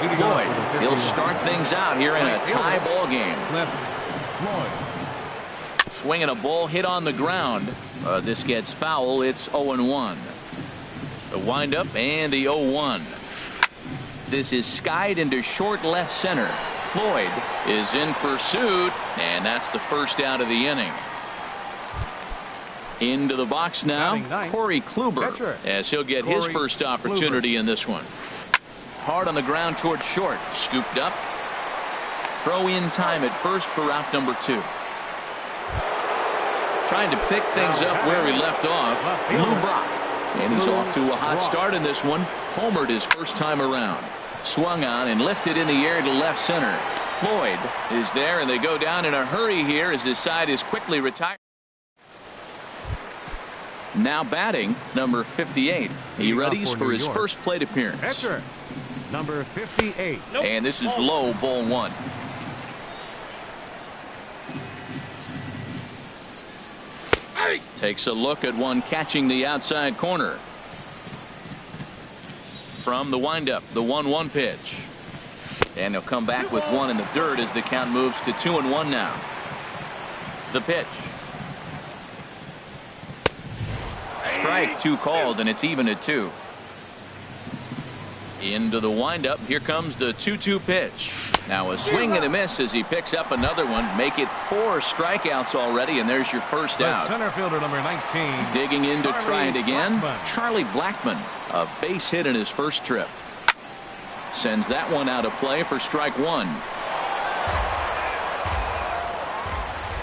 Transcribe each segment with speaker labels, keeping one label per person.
Speaker 1: Floyd. He'll start things out here in a tie ball game. Swinging a ball hit on the ground. This gets foul. It's 0-1. The windup and the 0-1. This is skied into short left center. Floyd is in pursuit, and that's the first out of the inning. Into the box now, Corey Kluber, as he'll get his first opportunity in this one. Hard on the ground toward short, scooped up. Throw in time at first for out number 2. Trying to pick things up where he left off, Lou Brock. And he's off to a hot start in this one. Homered his first time around. Swung on and lifted in the air to left center. Floyd is there, and they go down in a hurry here as his side is quickly retired. Now batting, number 58. He readies for his first plate appearance.
Speaker 2: Number 58.
Speaker 1: And this is low, ball 1. Takes a look at one catching the outside corner. From the windup, the 1-1 pitch. And he'll come back with one in the dirt as the count moves to 2-1 now. The pitch. Strike 2 called, and it's even at 2. Into the windup. Here comes the 2-2 pitch. Now a swing and a miss as he picks up another one. Make it 4 strikeouts already, and there's your first out.
Speaker 2: Center fielder number 19.
Speaker 1: Digging in to try it again. Charlie Blackmon, a base hit in his first trip. Sends that one out of play for strike 1.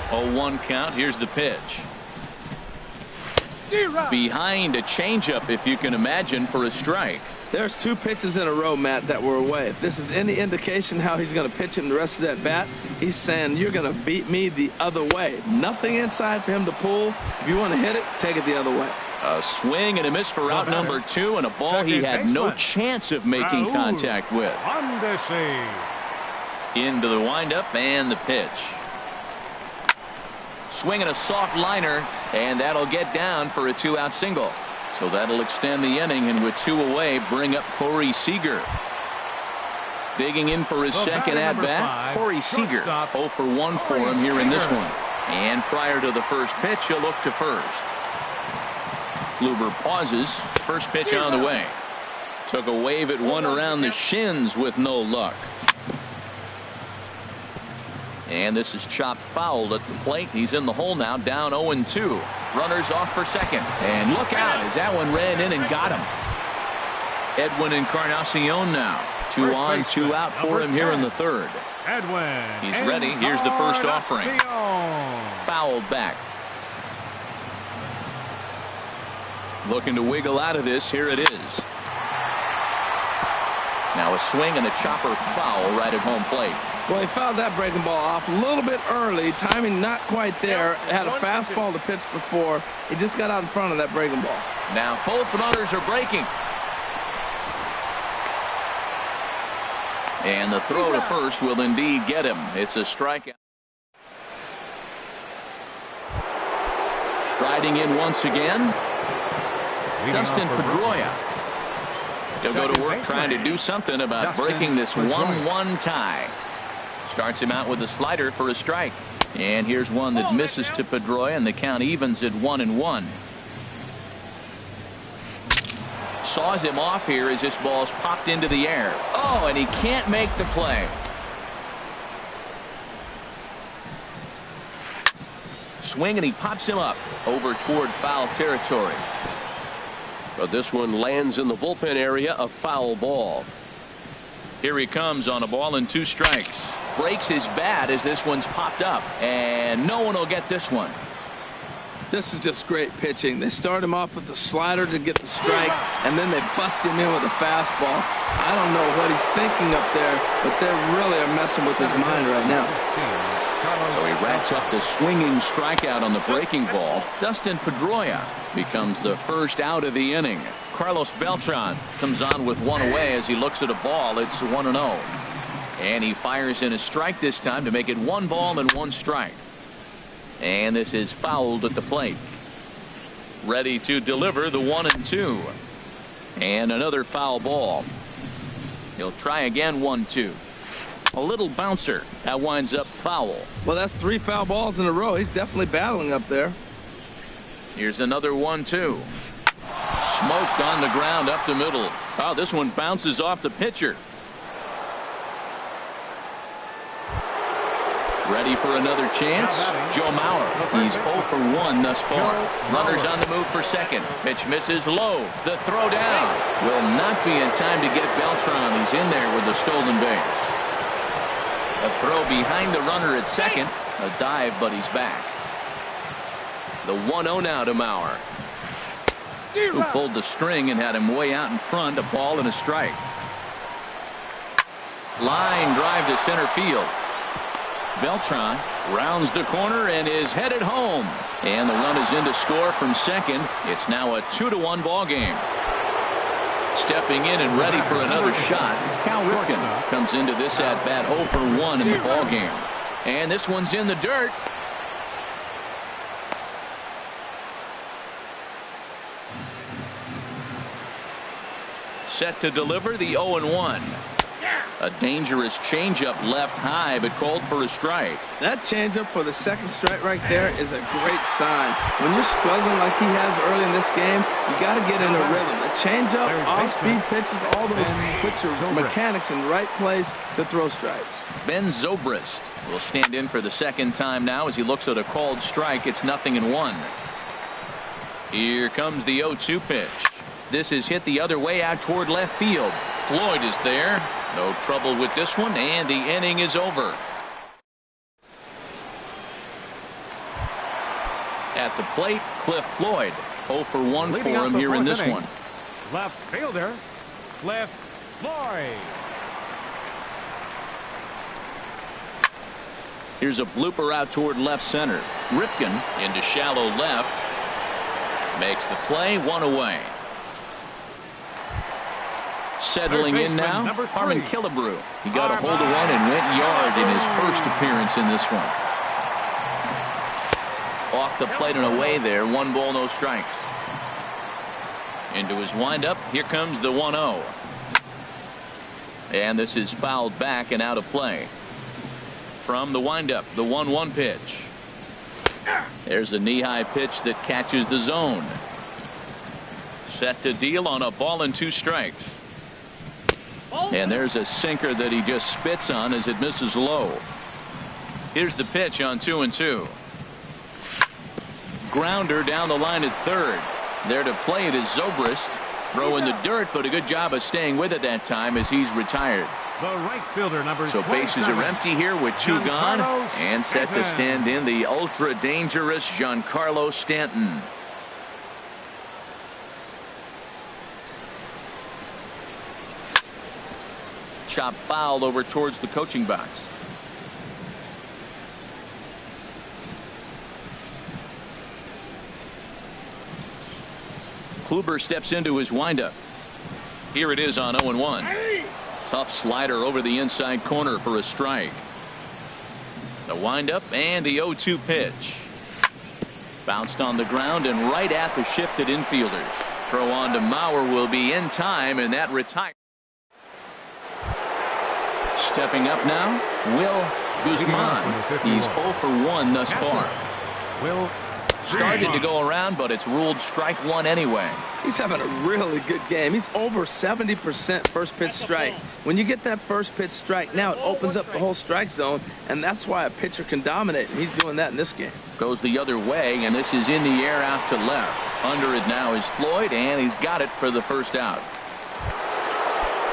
Speaker 1: 0-1 count. Here's the pitch. Behind a changeup, if you can imagine, for a strike.
Speaker 3: There's 2 pitches in a row, Matt, that were away. If this is any indication how he's going to pitch him the rest of that bat, he's saying you're going to beat me the other way. Nothing inside for him to pull. If you want to hit it, take it the other way.
Speaker 1: A swing and a miss for out number 2, and a ball he had no chance of making contact with. Into the windup and the pitch. Swinging a soft liner, and that'll get down for a 2-out single. So that'll extend the inning, and with 2 away, bring up Corey Seager. Digging in for his second at-bat, Corey Seager. 0 for 1 for him here in this one. And prior to the first pitch, he'll look to first. Kluber pauses. First pitch on the way. Took a wave at one around the shins with no luck. And this is chopped foul at the plate. He's in the hole now, down 0-2. Runners off for second. And look out as that one ran in and got him. Edwin Encarnacion now. 2 on, 2 out for him here in the third.
Speaker 2: Edwin.
Speaker 1: He's ready. Here's the first offering. Fouled back. Looking to wiggle out of this. Here it is. Now a swing and a chopper foul right at home plate.
Speaker 3: Well, he fouled that breaking ball off a little bit early. Timing not quite there. Had a fastball to pitch before. He just got out in front of that breaking ball.
Speaker 1: Now both runners are breaking. And the throw to first will indeed get him. It's a strikeout. Striding in once again, Dustin Pedroia. He'll go to work trying to do something about breaking this 1-1 tie. Starts him out with a slider for a strike. And here's one that misses to Pedroia, and the count evens at 1-1. Saws him off here as this ball's popped into the air. Oh, and he can't make the play. Swing, and he pops him up over toward foul territory. But this one lands in the bullpen area, a foul ball. Here he comes on a ball and 2 strikes. Breaks his bat as this one's popped up, and no one will get this one.
Speaker 3: This is just great pitching. They start him off with the slider to get the strike, and then they bust him in with a fastball. I don't know what he's thinking up there, but they really are messing with his mind right now.
Speaker 1: So he racks up the swinging strikeout on the breaking ball. Dustin Pedroia becomes the first out of the inning. Carlos Beltran comes on with one away as he looks at a ball. It's 1-0. And he fires in a strike this time to make it 1 ball and 1 strike. And this is fouled at the plate. Ready to deliver the 1-2. And another foul ball. He'll try again, 1-2. A little bouncer. That winds up foul.
Speaker 3: Well, that's 3 foul balls in a row. He's definitely battling up there.
Speaker 1: Here's another 1-2. Smoked on the ground up the middle. Oh, this one bounces off the pitcher. Ready for another chance? Joe Mauer. He's 0 for 1 thus far. Runners on the move for second. Pitch misses low. The throw down. Will not be in time to get Beltran. He's in there with the stolen base. A throw behind the runner at second. A dive, but he's back. The 1-0 now to Mauer, who pulled the string and had him way out in front. A ball and a strike. Line drive to center field. Beltran rounds the corner and is headed home. And the run is in to score from second. It's now a 2-1 ball game. Stepping in and ready for another shot, Cal Ripken comes into this at bat 0 for 1 in the ball game. And this one's in the dirt. Set to deliver the 0-1. A dangerous changeup left high, but called for a strike.
Speaker 3: That changeup for the second strike right there is a great sign. When you're struggling like he has early in this game, you got to get in a rhythm. A changeup, off-speed pitches, all those put your mechanics in the right place to throw strikes.
Speaker 1: Ben Zobrist will stand in for the second time now as he looks at a called strike. It's 0-1. Here comes the 0-2 pitch. This is hit the other way out toward left field. Floyd is there. No trouble with this one, and the inning is over. At the plate, Cliff Floyd. 0 for 1 for him here in this one.
Speaker 2: Left fielder, Cliff Floyd.
Speaker 1: Here's a blooper out toward left center. Ripken into shallow left. Makes the play, 1 away. Settling in now, Harmon Killebrew. He got a hold of one and went yard in his first appearance in this one. Off the plate and away there. 1 ball, no strikes. Into his windup. Here comes the 1-0. And this is fouled back and out of play. From the windup, the 1-1 pitch. There's a knee-high pitch that catches the zone. Set to deal on a ball and 2 strikes. And there's a sinker that he just spits on as it misses low. Here's the pitch on 2-2. Grounder down the line at third. There to play it is Zobrist. Throw in the dirt, but a good job of staying with it that time as he's retired.
Speaker 2: The right fielder, number
Speaker 1: so bases are empty here with 2 gone. And set to stand in the ultra dangerous Giancarlo Stanton. Chop foul over towards the coaching box. Kluber steps into his windup. Here it is on 0-1. Tough slider over the inside corner for a strike. The windup and the 0-2 pitch. Bounced on the ground and right at the shifted infielders. Throw on to Mauer will be in time, and that retires. Stepping up now, Will Guzman. He's 0 for 1 thus far.
Speaker 2: Will
Speaker 1: started to go around, but it's ruled strike 1 anyway.
Speaker 3: He's having a really good game. He's over 70% first pitch strike. When you get that first pitch strike, now it opens up the whole strike zone, and that's why a pitcher can dominate. And he's doing that in this game.
Speaker 1: Goes the other way, and this is in the air out to left. Under it now is Floyd, and he's got it for the first out.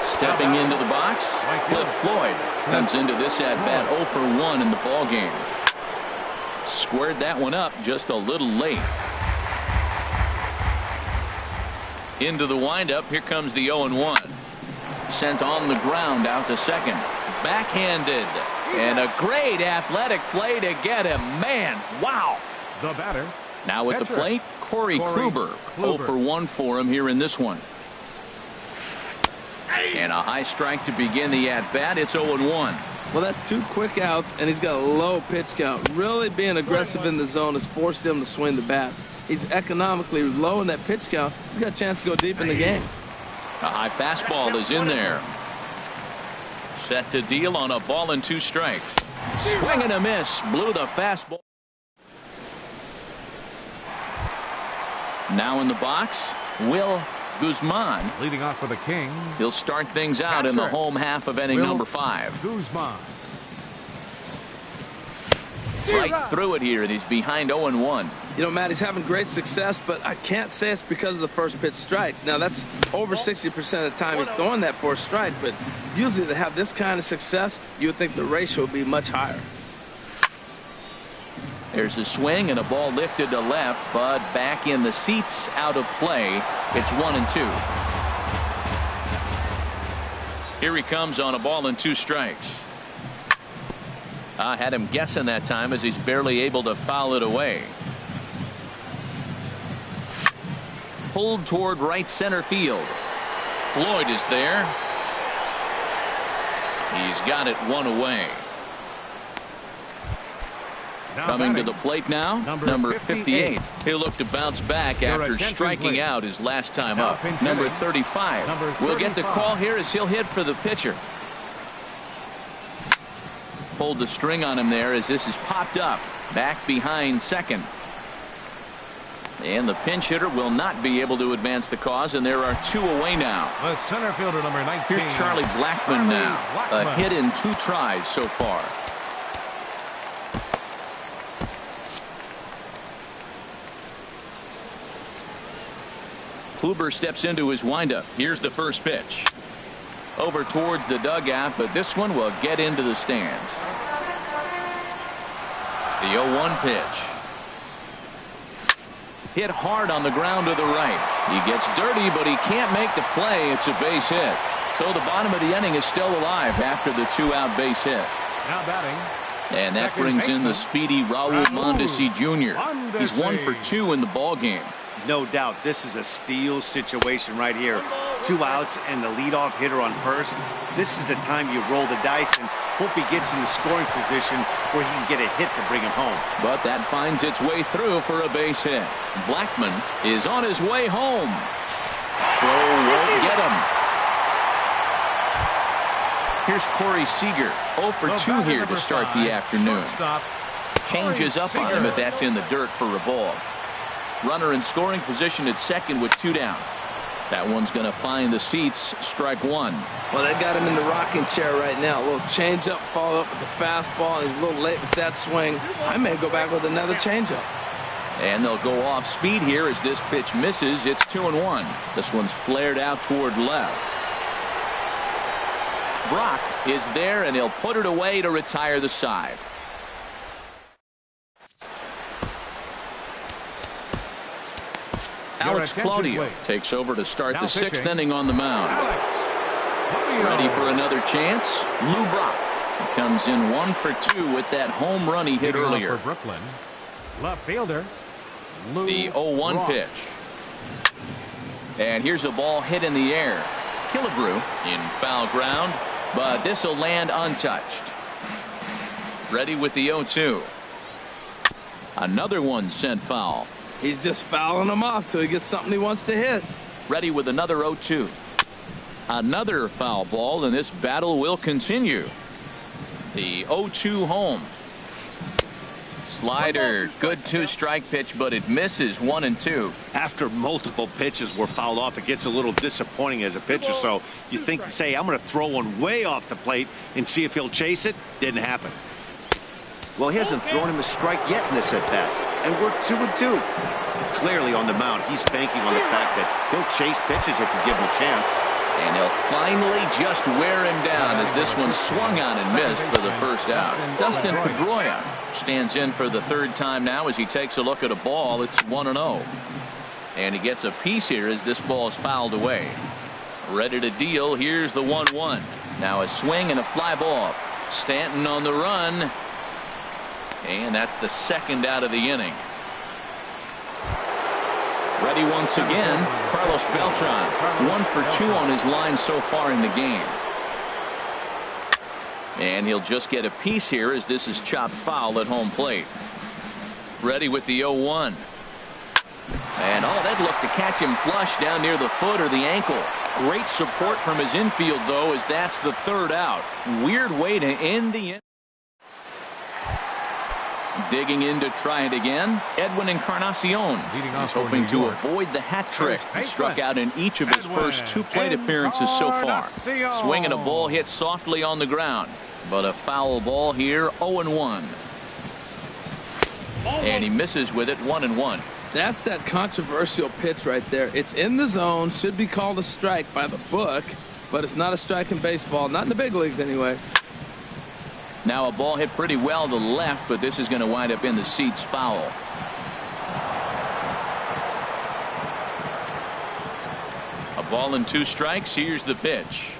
Speaker 1: Stepping into the box, Cliff Floyd comes into this at bat 0 for 1 in the ball game. Squared that one up just a little late. Into the windup. Here comes the 0-1. Sent on the ground out to second. Backhanded. And a great athletic play to get him. Man, wow.
Speaker 2: The batter.
Speaker 1: Now at the plate, Corey Kluber. 0 for 1 for him here in this one. And a high strike to begin the at-bat. It's 0-1.
Speaker 3: Well, that's 2 quick outs, and he's got a low pitch count. Really being aggressive in the zone has forced him to swing the bats. He's economically low in that pitch count. He's got a chance to go deep in the game.
Speaker 1: A high fastball is in there. Set to deal on a ball and 2 strikes. Swing and a miss. Blew the fastball. Now in the box, Will Guzman.
Speaker 2: Leading off for the Kings.
Speaker 1: He'll start things out in the home half of inning number 5.
Speaker 2: Guzman.
Speaker 1: Right through it here, and he's behind 0-1.
Speaker 3: You know, Matt, he's having great success, but I can't say it's because of the first pitch strike. Now, that's over 60% of the time he's throwing that for a strike, but usually to have this kind of success, you would think the ratio would be much higher.
Speaker 1: There's a swing and a ball lifted to left, but back in the seats, out of play. It's 1-2. Here he comes on a ball and 2 strikes. I had him guessing that time as he's barely able to foul it away. Pulled toward right center field. Floyd is there. He's got it 1 away. Coming to the plate now, number 58. He'll look to bounce back after striking out his last time up. Number 35 will get the call here as he'll hit for the pitcher. Pulled the string on him there as this is popped up back behind second. And the pinch hitter will not be able to advance the cause, and there are 2 away now.
Speaker 2: The center fielder, number 19.
Speaker 1: Here's Charlie Blackmon now. A hit in 2 tries so far. Kluber steps into his windup. Here's the first pitch. Over towards the dugout, but this one will get into the stands. The 0-1 pitch. Hit hard on the ground to the right. He gets dirty, but he can't make the play. It's a base hit. So the bottom of the inning is still alive after the 2-out base hit.
Speaker 2: Now batting.
Speaker 1: And that brings in the speedy Raul Mondesi Jr. He's 1 for 2 in the ball game.
Speaker 4: No doubt, this is a steal situation right here. 2 outs and the leadoff hitter on first. This is the time you roll the dice and hope he gets in the scoring position where he can get a hit to bring him home.
Speaker 1: But that finds its way through for a base hit. Blackmon is on his way home. Throw won't get him. Here's Corey Seager, 0 for 2 here to start the afternoon. Changes up on him, but that's in the dirt for a ball. Runner in scoring position at second with 2 down. That one's going to find the seats. Strike 1.
Speaker 3: Well, they got him in the rocking chair right now. A little changeup, follow up with the fastball. He's a little late with that swing. I may go back with another changeup.
Speaker 1: And they'll go off speed here as this pitch misses. It's 2-1. This one's flared out toward left. Brock is there, and he'll put it away to retire the side. Alex Claudio takes over to start the 6th inning on the mound. Ready for another chance. Lou Brock comes in 1 for 2 with that home run he hit earlier.
Speaker 2: For Brooklyn, left fielder Lou
Speaker 1: the 0-1 pitch. And here's a ball hit in the air. Killebrew in foul ground, but this will land untouched. Ready with the 0-2. Another one sent foul.
Speaker 3: He's just fouling them off till he gets something he wants to hit.
Speaker 1: Ready with another 0-2. Another foul ball, and this battle will continue. The 0-2 home. Slider, good 2-strike pitch, but it misses 1-2.
Speaker 4: After multiple pitches were fouled off, it gets a little disappointing as a pitcher. So you think, say, I'm going to throw one way off the plate and see if he'll chase it. Didn't happen.
Speaker 5: Well, he hasn't thrown him a strike yet in this at-bat. And we're 2-2.
Speaker 4: Clearly on the mound, he's banking on the fact that he'll chase pitches if you give him a chance.
Speaker 1: And he'll finally just wear him down as this one swung on and missed for the first out. Dustin Pedroia stands in for the 3rd time now as he takes a look at a ball. It's 1-0. And he gets a piece here as this ball is fouled away. Ready to deal. Here's the 1-1. Now a swing and a fly ball. Stanton on the run. And that's the 2nd out of the inning. Ready once again, Carlos Beltran. 1 for 2 on his line so far in the game. And he'll just get a piece here as this is chopped foul at home plate. Ready with the 0-1. And that looked to catch him flush down near the foot or the ankle. Great support from his infield, though, as that's the third out. Weird way to end the inning. Digging in to try it again, Edwin Encarnacion. He's hoping to avoid the hat trick. He struck out in each of his first 2 plate appearances so far. Swinging a ball hit softly on the ground, but a foul ball here, 0-1. And he misses with it, 1-1.
Speaker 3: That's that controversial pitch right there. It's in the zone, should be called a strike by the book, but it's not a strike in baseball, not in the big leagues anyway.
Speaker 1: Now a ball hit pretty well to left, but this is going to wind up in the seats, foul. A ball and 2 strikes. Here's the pitch.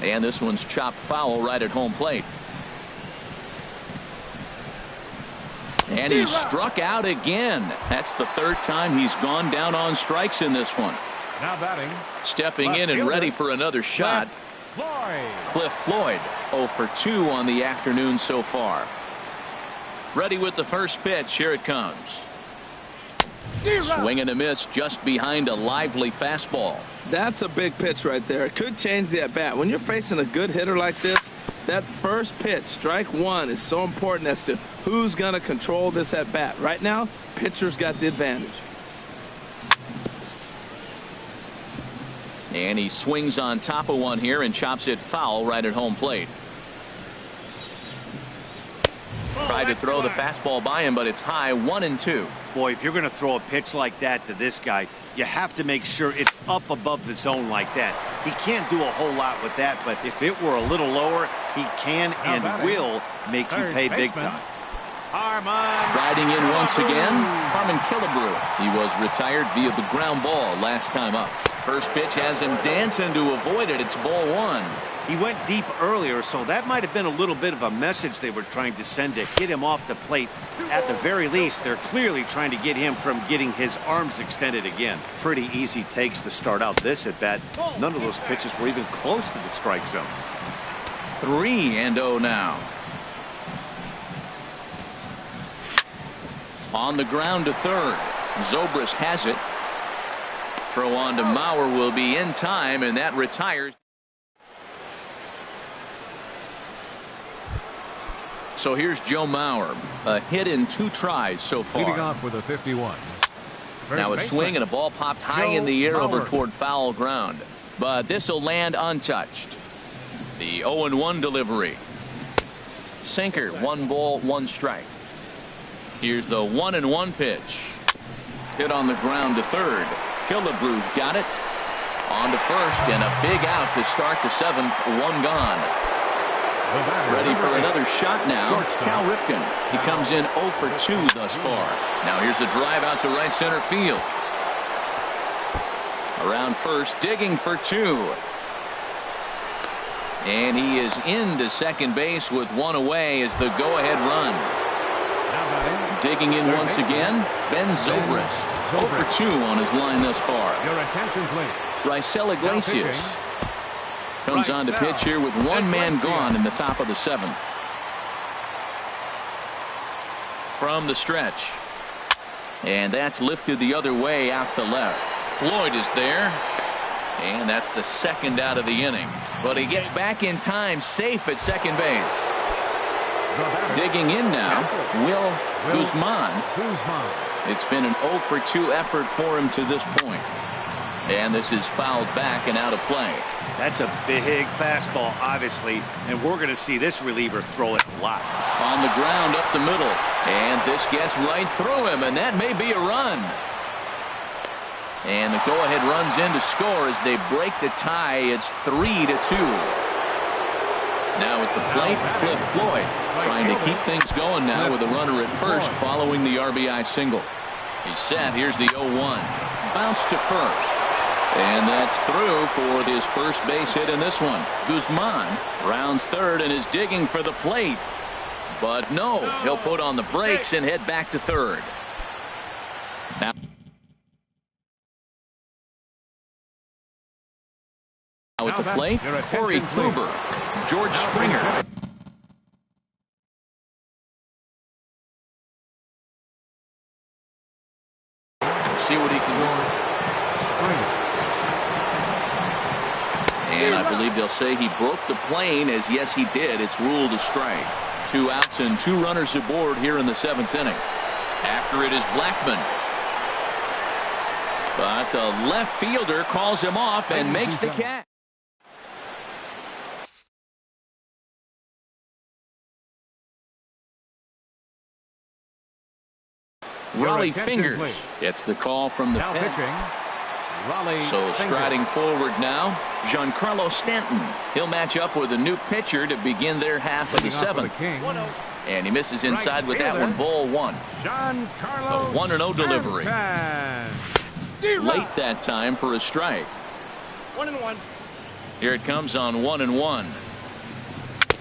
Speaker 1: And this one's chopped foul right at home plate. And he struck out again. That's the 3rd time he's gone down on strikes in this one.
Speaker 2: Now batting.
Speaker 1: Stepping in and ready for another shot. Cliff Floyd, 0 for 2 on the afternoon so far. Ready with the first pitch. Here it comes. Swing and a miss just behind a lively fastball.
Speaker 3: That's a big pitch right there. It could change the at bat. When you're facing a good hitter like this, that first pitch, strike 1, is so important as to who's going to control this at bat. Right now, pitcher's got the advantage.
Speaker 1: And he swings on top of one here and chops it foul right at home plate. Tried to throw the fastball by him, but it's high, 1-2.
Speaker 4: Boy, if you're going to throw a pitch like that to this guy, you have to make sure it's up above the zone like that. He can't do a whole lot with that, but if it were a little lower, he can and will make you pay big time.
Speaker 1: Riding in once again, Harmon Killebrew. He was retired via the ground ball last time up. First pitch has him dancing to avoid it. It's ball 1.
Speaker 4: He went deep earlier, so that might have been a little bit of a message they were trying to send to get him off the plate. At the very least, they're clearly trying to get him from getting his arms extended again.
Speaker 5: Pretty easy takes to start out this at bat. None of those pitches were even close to the strike zone.
Speaker 1: 3-0 now. On the ground to third. Zobrist has it. Throw on to Mauer will be in time, and that retires. So here's Joe Mauer, a hit in 2 tries so far.
Speaker 2: Leading off with a 51.
Speaker 1: Now a swing and a ball popped high in the air over toward foul ground, but this will land untouched. The 0-1 delivery. Sinker, 1 ball, 1 strike. Here's the 1-1 pitch. Hit on the ground to third. Killebrew's got it. On to first, and a big out to start the 7th. 1 gone. Ready for another shot now. Cal Ripken. He comes in 0 for 2 thus far. Now here's a drive out to right center field. Around first, digging for 2. And he is into second base with 1 away as the go-ahead run. Digging in once again, Ben Zobrist. 0 for 2 on his line thus far.
Speaker 2: Your attention, please.
Speaker 1: Raisel Iglesias comes on to pitch here with 1 man gone in the top of the 7th. From the stretch. And that's lifted the other way out to left. Floyd is there. And that's the 2nd out of the inning. But he gets back in time, safe at second base. Digging in now, Will Guzman. It's been an 0 for 2 effort for him to this point. And this is fouled back and out of play.
Speaker 4: That's a big fastball, obviously, and we're going to see this reliever throw it a lot.
Speaker 1: On the ground up the middle, and this gets right through him, and that may be a run. And the go-ahead runs in to score as they break the tie. It's 3-2. Now at the plate, Cliff Floyd trying to keep things going now with a runner at first following the RBI single. He's set. Here's the 0-1. Bounce to first. And that's through for his first base hit in this one. Guzman rounds third and is digging for the plate. But no, he'll put on the brakes and head back to third. Now at the plate, Corey Kluber, George Springer. see what he can do. And I believe they'll say he broke the plane, as yes he did. It's ruled a strike. 2 outs and 2 runners aboard here in the 7th inning. After it is Blackman. But the left fielder calls him off and makes the catch. Raleigh Fingers gets the call from the
Speaker 2: Now
Speaker 1: pen.
Speaker 2: pitching, Raleigh
Speaker 1: So striding forward now, Giancarlo Stanton. He'll match up with a new pitcher to begin their half of the 7th. And he misses inside with that one, ball 1.
Speaker 2: Giancarlo
Speaker 1: The 1-0 delivery.
Speaker 2: Stanton.
Speaker 1: Late that time for a strike.
Speaker 6: 1-1.
Speaker 1: Here it comes on 1-1.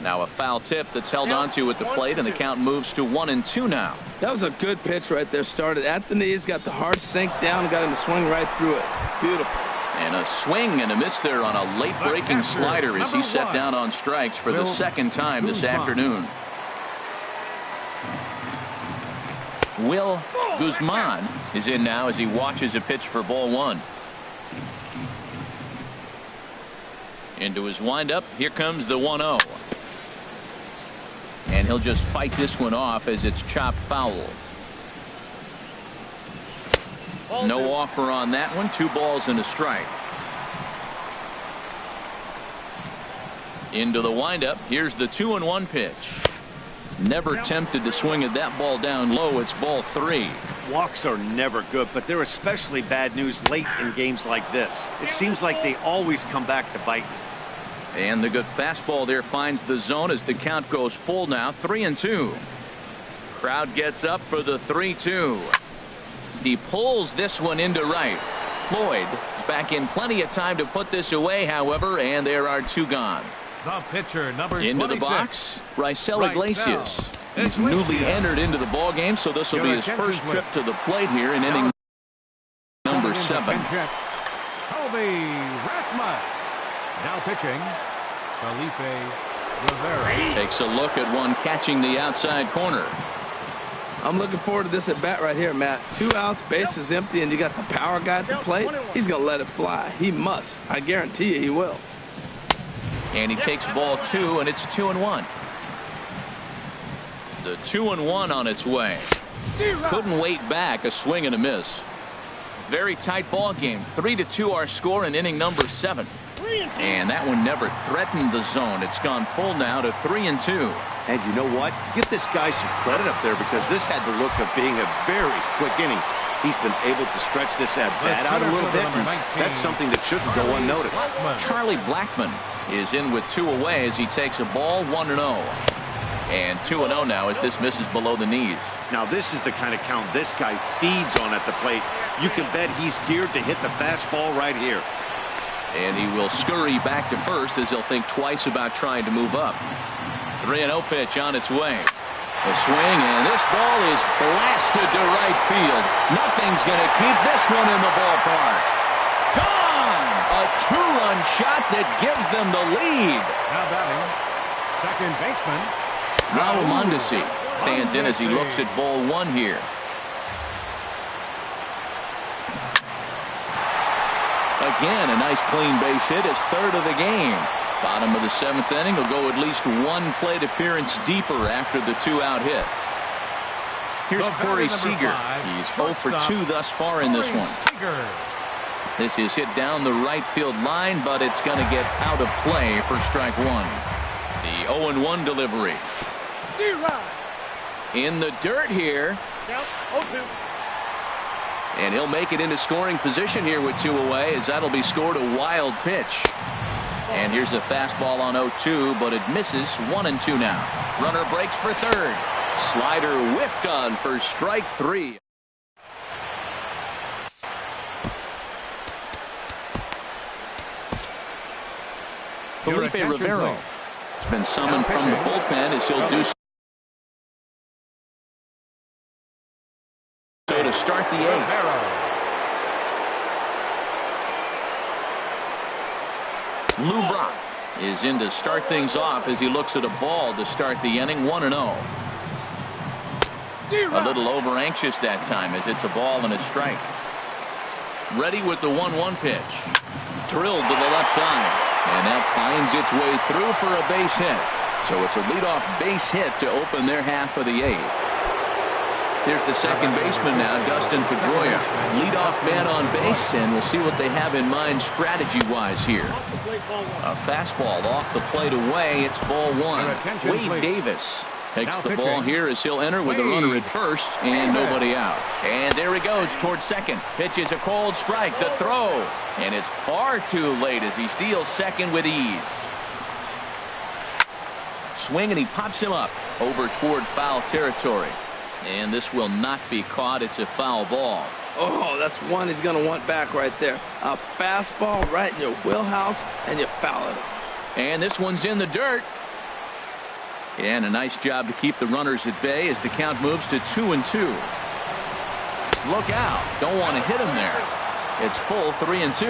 Speaker 1: Now a foul tip that's held onto at the plate, and the count moves to 1-2 now.
Speaker 3: That was a good pitch right there. Started at the knees, got the hard sink down, got him to swing right through it. Beautiful.
Speaker 1: And a swing and a miss there on a late breaking slider as he set down on strikes for the 2nd time this afternoon. Will Guzman is in now as he watches a pitch for ball 1. Into his windup. Here comes the 1-0. And he'll just fight this one off as it's chopped foul. No offer on that one. 2 balls and a strike. Into the windup. Here's the 2-1 pitch. Never tempted to swing at that ball down low. It's ball 3.
Speaker 4: Walks are never good, but they're especially bad news late in games like this. It seems like they always come back to bite.
Speaker 1: And the good fastball there finds the zone as the count goes full now. 3-2. Crowd gets up for the 3-2. He pulls this one into right. Floyd is back in plenty of time to put this away, however, and there are 2 gone.
Speaker 2: The pitcher, number
Speaker 1: Into
Speaker 2: 26.
Speaker 1: the box, Raisel Iglesias. He's newly entered into the ball game, so this will be his first trip to the plate here in inning number 7.
Speaker 2: Colby Rasmus. Now pitching, Felipe Rivera.
Speaker 1: Takes a look at one catching the outside corner.
Speaker 3: I'm looking forward to this at bat right here, Matt. 2 outs, base is empty, and you got the power guy at the plate. He's going to let it fly. He must. I guarantee you he will.
Speaker 1: And he takes ball 2, and it's 2-1. The 2-1 on its way. Couldn't wait back. A swing and a miss. Very tight ball game. 3-2 our score in inning number 7. And that one never threatened the zone. It's gone full now to 3-2.
Speaker 5: And you know what? Give this guy some credit up there, because this had the look of being a very quick inning. He's been able to stretch this at bat out a little bit, and that's something that shouldn't go unnoticed.
Speaker 1: Charlie Blackman is in with 2 away as he takes a ball. 1-0. And 2-0 now as this misses below the knees.
Speaker 4: Now this is the kind of count this guy feeds on at the plate. You can bet he's geared to hit the fastball right here.
Speaker 1: And he will scurry back to first as he'll think twice about trying to move up. 3-0 pitch on its way. The swing, and this ball is blasted to right field. Nothing's going to keep this one in the ballpark. Gone! A 2-run shot that gives them the lead.
Speaker 2: Now batting, second baseman.
Speaker 1: Raul Mondesi stands in as he looks at ball 1 here. Again, a nice clean base hit, his 3rd of the game. Bottom of the 7th inning will go at least 1 plate appearance deeper after the 2-out hit. Here's Corey Seager. He's 0 for 2 thus far in this one. This is hit down the right field line, but it's going to get out of play for strike 1. The 0-1 delivery. In the dirt here. And he'll make it into scoring position here with 2 away, as that'll be scored a wild pitch. And here's a fastball on 0-2, but it misses. 1-2 now. Runner breaks for 3rd. Slider whiffed on for strike 3. Felipe Rivera has been summoned from the bullpen as he'll do so to start the 8th. Lou Brock is in to start things off as he looks at a ball to start the inning. 1-0. A little over anxious that time as it's a ball and a strike. Ready with the 1-1 pitch. Drilled to the left side. And that finds its way through for a base hit. So it's a leadoff base hit to open their half of the 8th. Here's the second baseman now, Dustin Pedroia. Leadoff man on base, and we'll see what they have in mind strategy-wise here. A fastball off the plate away. It's ball 1. Wade Davis takes the ball here as he'll enter with a runner at first and nobody out. And there he goes towards second. Pitches a cold strike. The throw. And it's far too late as he steals second with ease. Swing, and he pops him up over toward foul territory. And this will not be caught. It's a foul ball.
Speaker 3: Oh, that's one he's going to want back right there. A fastball right in your wheelhouse, and you foul it.
Speaker 1: And this one's in the dirt. And a nice job to keep the runners at bay as the count moves to 2-2. Look out. Don't want to hit him there. It's full 3-2.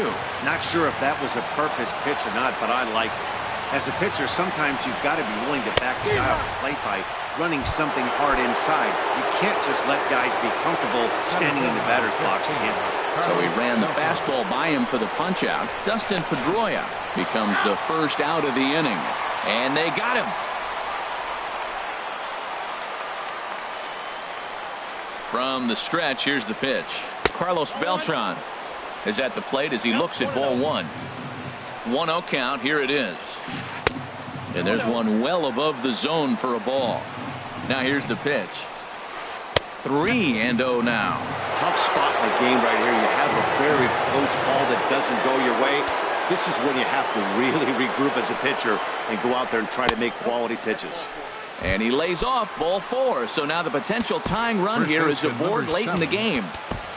Speaker 4: Not sure if that was a purpose pitch or not, but I like it. As a pitcher, sometimes you've got to be willing to back the guy off the plate by running something hard inside. You can't just let guys be comfortable standing in the batter's box again.
Speaker 1: So he ran the fastball by him for the punch out. Dustin Pedroia becomes the first out of the inning. And they got him. From the stretch, here's the pitch. Carlos Beltran is at the plate as he looks at ball 1. 1-0 count. Here it is. And there's one well above the zone for a ball. Now here's the pitch. 3-0 now.
Speaker 5: Tough spot in the game right here. You have a very close call that doesn't go your way. This is when you have to really regroup as a pitcher and go out there and try to make quality pitches.
Speaker 1: And he lays off ball 4. So now the potential tying run here is aboard late in the game.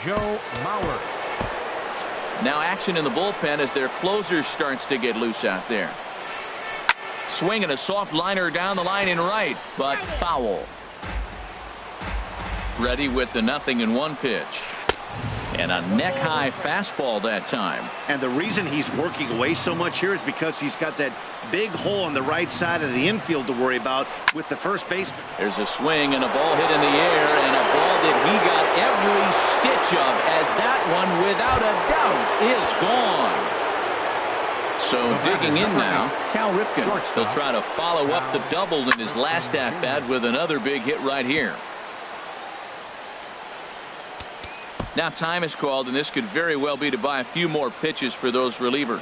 Speaker 2: Joe Mauer.
Speaker 1: Now action in the bullpen as their closer starts to get loose out there. Swinging a soft liner down the line in right, but foul. Ready with the 0-1 pitch. And a neck-high fastball that time.
Speaker 4: And the reason he's working away so much here is because he's got that big hole on the right side of the infield to worry about with the first baseman.
Speaker 1: There's a swing and a ball hit in the air, and a ball that he got every stitch of, as that one, without a doubt, is gone. So digging in now, Cal Ripken. He'll try to follow up the double in his last at-bat with another big hit right here. Now time is called, and this could very well be to buy a few more pitches for those relievers.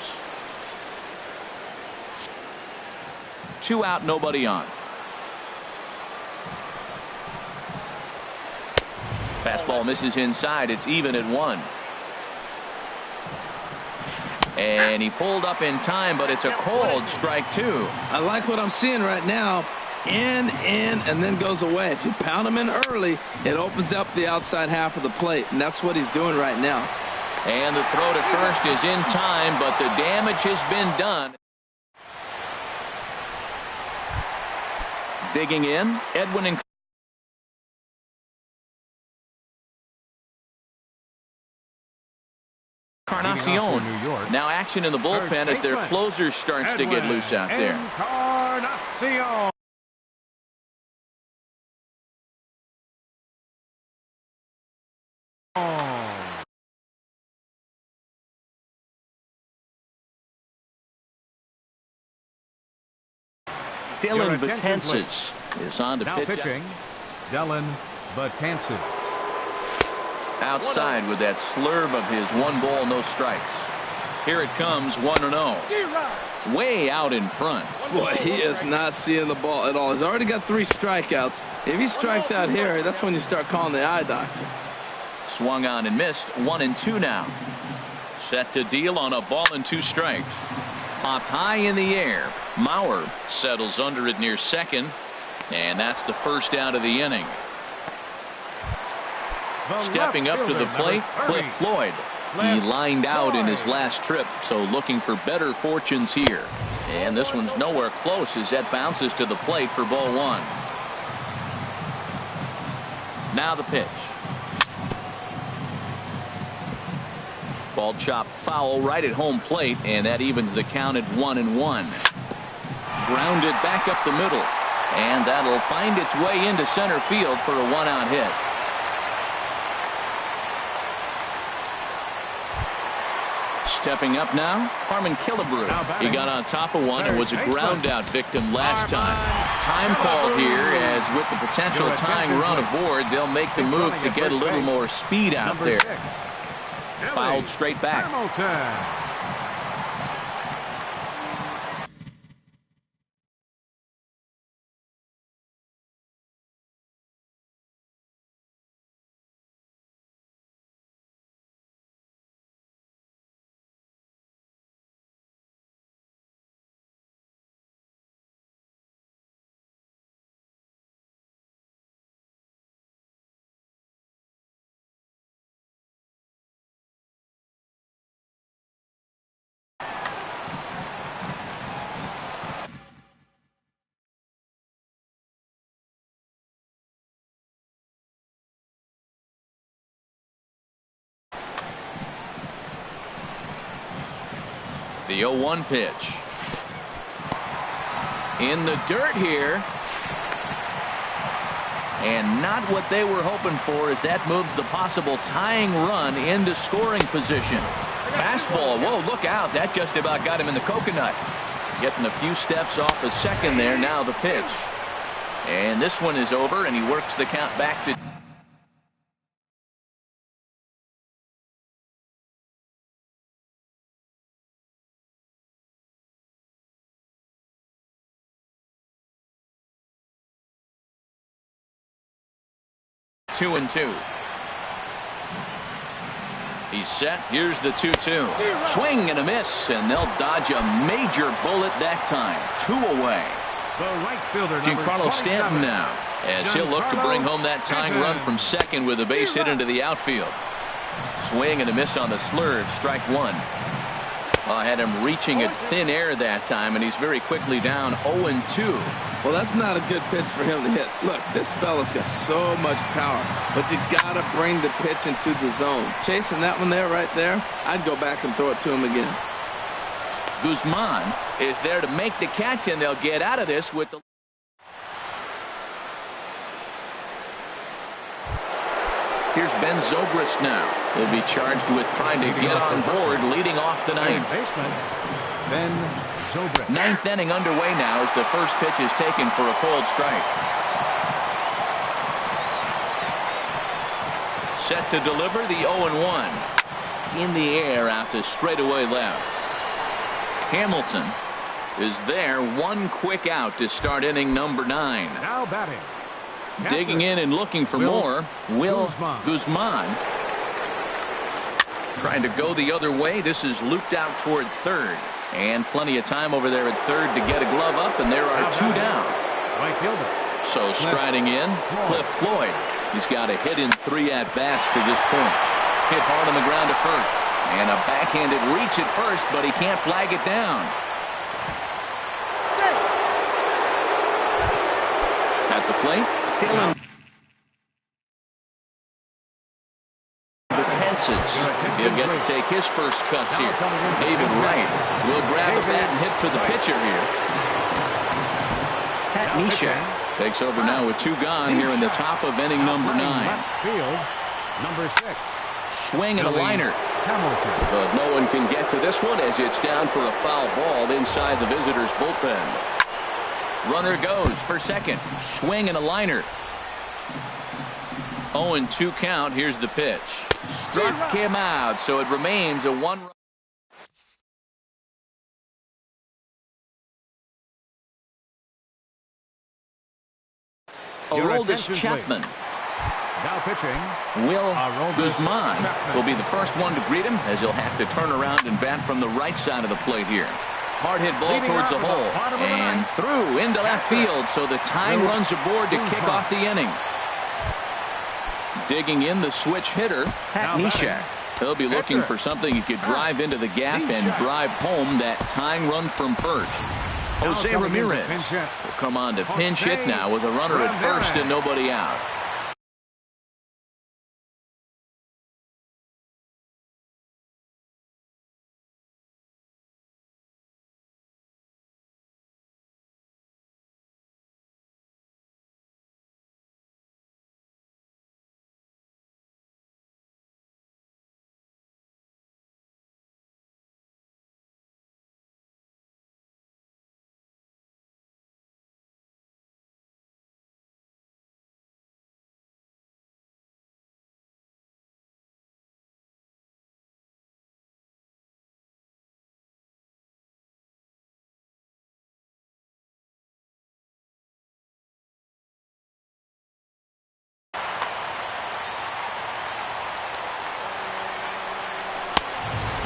Speaker 1: 2 out, nobody on. Fastball misses inside. It's even at 1. And he pulled up in time, but it's a cold strike 2.
Speaker 3: I like what I'm seeing right now. In, and then goes away. If you pound him in early, it opens up the outside half of the plate, and that's what he's doing right now.
Speaker 1: And the throw to first is in time, but the damage has been done. Digging in, Edwin Encarnacion. Now action in the bullpen as their closer starts to get loose out there.
Speaker 2: Encarnacion.
Speaker 1: Dylan Betances is on to pitch.
Speaker 2: Pitching, Dylan Betances.
Speaker 1: Outside with that slurve of his 1 ball, no strikes. Here it comes, 1-0. Way out in front.
Speaker 3: Boy, he is not seeing the ball at all. He's already got 3 strikeouts. If he strikes out here, that's when you start calling the eye doctor.
Speaker 1: Swung on and missed. 1-2 now. Set to deal on a ball and 2 strikes. Popped high in the air. Mauer settles under it near second. And that's the first out of the inning. Stepping up to the plate, Cliff Floyd. He lined out in his last trip, so looking for better fortunes here. And this one's nowhere close as that bounces to the plate for ball 1. Now the pitch. Ball chopped foul right at home plate, and that evens the count at 1-1. Grounded back up the middle, and that'll find its way into center field for a 1-out hit. Stepping up now, Harmon Killebrew. He got on top of one and was a ground-out victim last time. Time called here, as with the potential tying run aboard, they'll make the move to get a little more speed out there. Fouled straight back. The 0-1 pitch. In the dirt here. And not what they were hoping for, as that moves the possible tying run into scoring position. Fastball. Whoa, look out. That just about got him in the coconut. Getting a few steps off a second there. Now the pitch. And this one is over, and he works the count back to 2-2. He's set. Here's the 2-2. Swing and a miss, and they'll dodge a major bullet that time. 2 away.
Speaker 2: The right fielder,
Speaker 1: Giancarlo Stanton now, as he'll look to bring home that tying run from second with a base hit into the outfield. Swing and a miss on the slurve. Strike one. I had him reaching at thin air that time, and he's very quickly down 0-2.
Speaker 3: Well, that's not a good pitch for him to hit. Look, this fella's got so much power, but you got to bring the pitch into the zone. Chasing that one there, right there, I'd go back and throw it to him again.
Speaker 1: Guzman is there to make the catch, and they'll get out of this with the... Here's Ben Zobrist now. He'll be charged with trying to get on board, leading off the ninth.
Speaker 2: Ben Zobrist.
Speaker 1: Ninth inning underway now as the first pitch is taken for a cold strike. Set to deliver the 0-1. In the air out to straightaway left. Hamilton is there. One quick out to start inning number 9.
Speaker 2: Now batting.
Speaker 1: Digging in and looking for more. Will Guzman. Trying to go the other way. This is looped out toward third. And plenty of time over there at third to get a glove up, and there are 2 down.
Speaker 2: Right fielder.
Speaker 1: So striding in, Cliff Floyd. He's got a hit in 3 at-bats to this point. Hit hard on the ground to first. And a backhanded reach at first, but he can't flag it down. At the plate, Dylan. The tenses. He'll get to take his first cuts here. David Wright will grab a bat and hit for the pitcher here. Pat Neshek takes over now with 2 gone here in the top of inning number 9.
Speaker 2: Field, number 6.
Speaker 1: Swing and a liner. But no one can get to this one as it's down for a foul ball inside the visitors' bullpen. Runner goes for second. Swing and a liner. 0-2 count. Here's the pitch. Struck him out, so it remains a 1-run. Aroldis Chapman.
Speaker 2: Now pitching.
Speaker 1: Will Guzman will be the first one to greet him, as he'll have to turn around and bat from the right side of the plate here. Hard hit ball towards the hole and through into left field, so the tying runs aboard to kick off the inning. Digging in, the switch hitter, Pat Neshek. He'll be looking for something he could drive into the gap and drive home that tying run from first. Jose Ramirez will come on to pinch hit now with a runner at first and nobody out.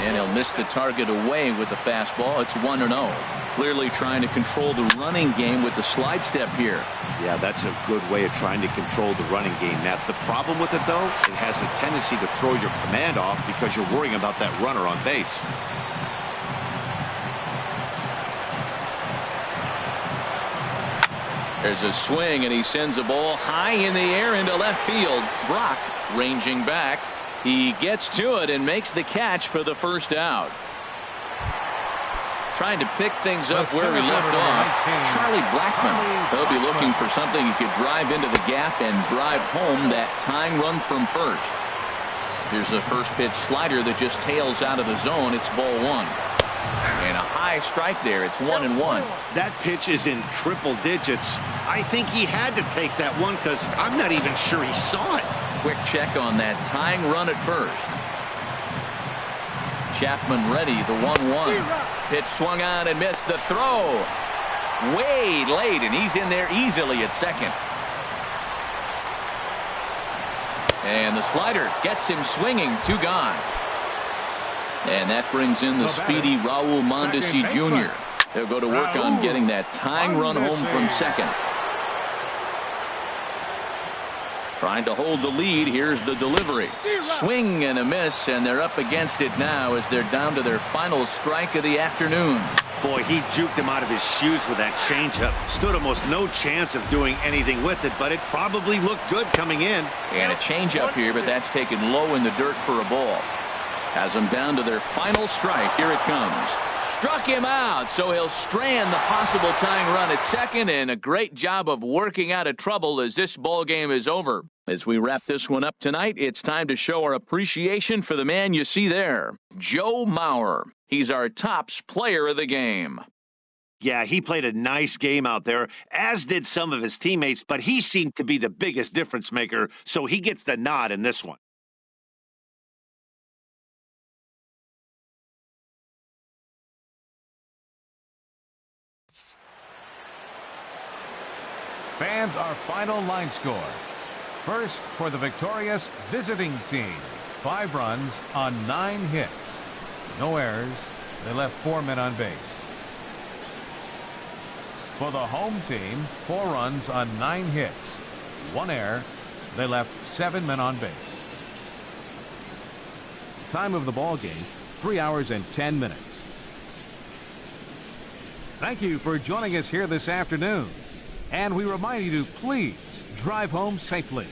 Speaker 1: And he'll miss the target away with the fastball. It's 1-0. Clearly trying to control the running game with the slide step here.
Speaker 5: Yeah, that's a good way of trying to control the running game, Matt. The problem with it, though, it has a tendency to throw your command off because you're worrying about that runner on base.
Speaker 1: There's a swing, and he sends a ball high in the air into left field. Brock ranging back. He gets to it and makes the catch for the first out. Trying to pick things up where he left off. Charlie Blackmon. He'll be looking for something he could drive into the gap and drive home that tying run from first. Here's a first pitch slider that just tails out of the zone. It's ball one. And a high strike there. It's 1-1.
Speaker 5: That pitch is in triple digits. I think he had to take that one because I'm not even sure he saw it.
Speaker 1: Quick check on that tying run at first. Chapman ready, the 1-1. Pitch swung on and missed. The throw way late, and he's in there easily at second. And the slider gets him swinging. 2 gone. And that brings in the speedy Raul Mondesi Jr. They'll go to work on getting that tying run home from second. Trying to hold the lead. Here's the delivery. Swing and a miss, and they're up against it now as they're down to their final strike of the afternoon.
Speaker 4: Boy, he juked him out of his shoes with that changeup. Stood almost no chance of doing anything with it, but it probably looked good coming in.
Speaker 1: And a changeup here, but that's taken low in the dirt for a ball. Has them down to their final strike. Here it comes. Struck him out, so he'll strand the possible tying run at second, and a great job of working out of trouble as this ball game is over. As we wrap this one up tonight, it's time to show our appreciation for the man you see there, Joe Mauer. He's our tops player of the game.
Speaker 4: Yeah, he played a nice game out there, as did some of his teammates, but he seemed to be the biggest difference maker, so he gets the nod in this one.
Speaker 2: Fans, our final line score. First, for the victorious visiting team, 5 runs on 9 hits. No errors. They left 4 men on base. For the home team, 4 runs on 9 hits. 1 error. They left 7 men on base. Time of the ball game, 3 hours and 10 minutes. Thank you for joining us here this afternoon. And we remind you to please drive home safely.